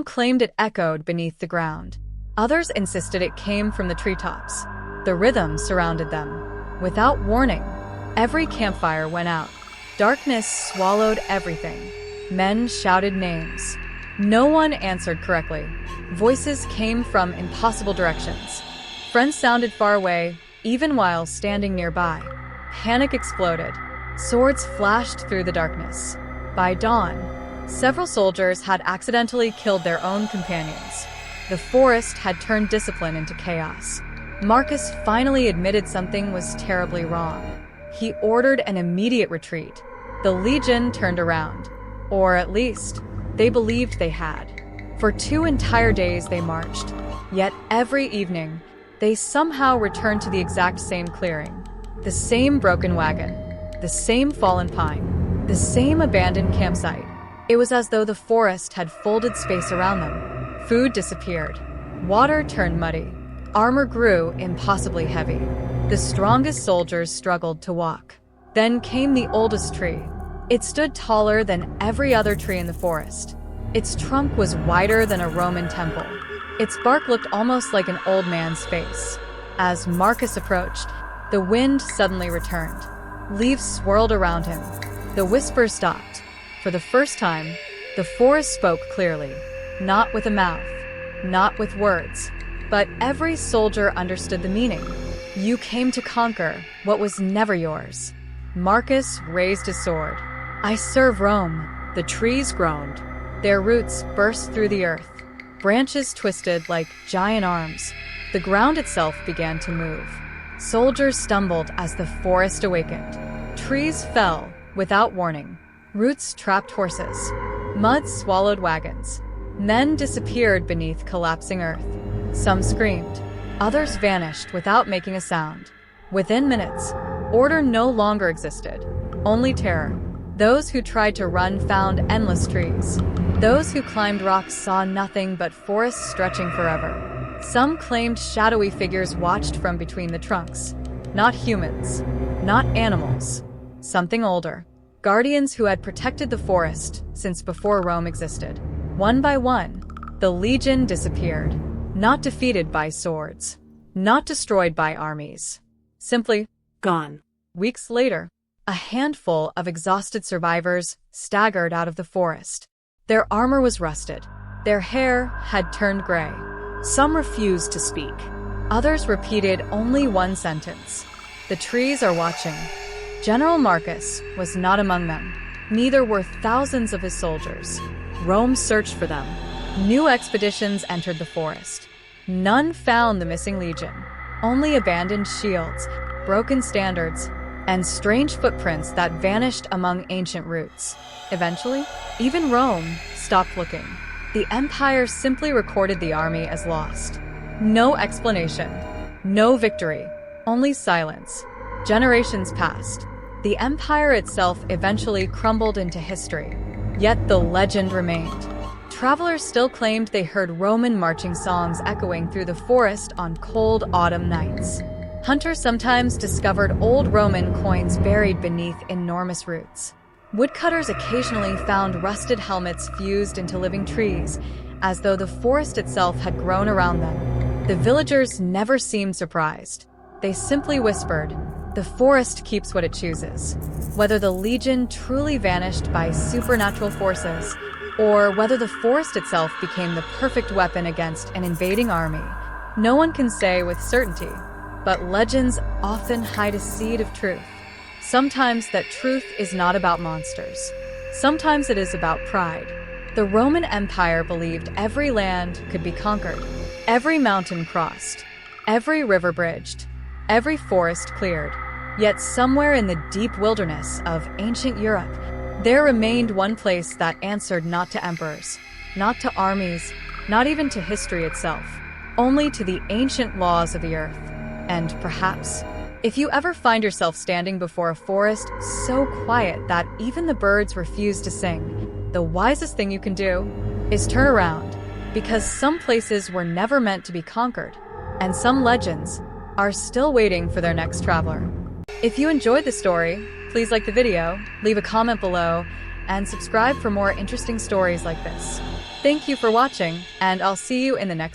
Some claimed it echoed beneath the ground. Others insisted it came from the treetops. The rhythm surrounded them. Without warning, every campfire went out. Darkness swallowed everything. Men shouted names. No one answered correctly. Voices came from impossible directions. Friends sounded far away, even while standing nearby. Panic exploded. Swords flashed through the darkness. By dawn, several soldiers had accidentally killed their own companions. The forest had turned discipline into chaos. Marcus finally admitted something was terribly wrong. He ordered an immediate retreat. The Legion turned around. Or at least, they believed they had. For 2 entire days they marched. Yet every evening, they somehow returned to the exact same clearing. The same broken wagon. The same fallen pine. The same abandoned campsite. It was as though the forest had folded space around them. Food disappeared. Water turned muddy. Armor grew impossibly heavy. The strongest soldiers struggled to walk. Then came the oldest tree. It stood taller than every other tree in the forest. Its trunk was wider than a Roman temple. Its bark looked almost like an old man's face. As Marcus approached, the wind suddenly returned. Leaves swirled around him. The whispers stopped. For the first time, the forest spoke clearly. Not with a mouth, not with words, but every soldier understood the meaning. You came to conquer what was never yours. Marcus raised his sword. I serve Rome. The trees groaned. Their roots burst through the earth. Branches twisted like giant arms. The ground itself began to move. Soldiers stumbled as the forest awakened. Trees fell without warning. Roots trapped horses. Mud swallowed wagons. Men disappeared beneath collapsing earth. Some screamed. Others vanished without making a sound. Within minutes, order no longer existed. Only terror. Those who tried to run found endless trees. Those who climbed rocks saw nothing but forests stretching forever. Some claimed shadowy figures watched from between the trunks. Not humans. Not animals. Something older. Guardians who had protected the forest since before Rome existed. One by one, the Legion disappeared. Not defeated by swords. Not destroyed by armies. Simply gone. Weeks later, a handful of exhausted survivors staggered out of the forest. Their armor was rusted. Their hair had turned gray. Some refused to speak. Others repeated only one sentence. The trees are watching. General Marcus was not among them. Neither were thousands of his soldiers. Rome searched for them. New expeditions entered the forest. None found the missing legion. Only abandoned shields, broken standards, and strange footprints that vanished among ancient roots. Eventually, even Rome stopped looking. The empire simply recorded the army as lost. No explanation, no victory, only silence. Generations passed. The empire itself eventually crumbled into history. Yet the legend remained. Travelers still claimed they heard Roman marching songs echoing through the forest on cold autumn nights. Hunters sometimes discovered old Roman coins buried beneath enormous roots. Woodcutters occasionally found rusted helmets fused into living trees, as though the forest itself had grown around them. The villagers never seemed surprised. They simply whispered, "The forest keeps what it chooses." Whether the Legion truly vanished by supernatural forces, or whether the forest itself became the perfect weapon against an invading army, no one can say with certainty. But legends often hide a seed of truth. Sometimes that truth is not about monsters. Sometimes it is about pride. The Roman Empire believed every land could be conquered, every mountain crossed, every river bridged, every forest cleared. Yet somewhere in the deep wilderness of ancient Europe, there remained one place that answered not to emperors, not to armies, not even to history itself, only to the ancient laws of the earth. And perhaps, if you ever find yourself standing before a forest so quiet that even the birds refuse to sing, the wisest thing you can do is turn around, because some places were never meant to be conquered, and some legends are still waiting for their next traveler. If you enjoyed the story, please like the video, leave a comment below, and subscribe for more interesting stories like this. Thank you for watching, and I'll see you in the next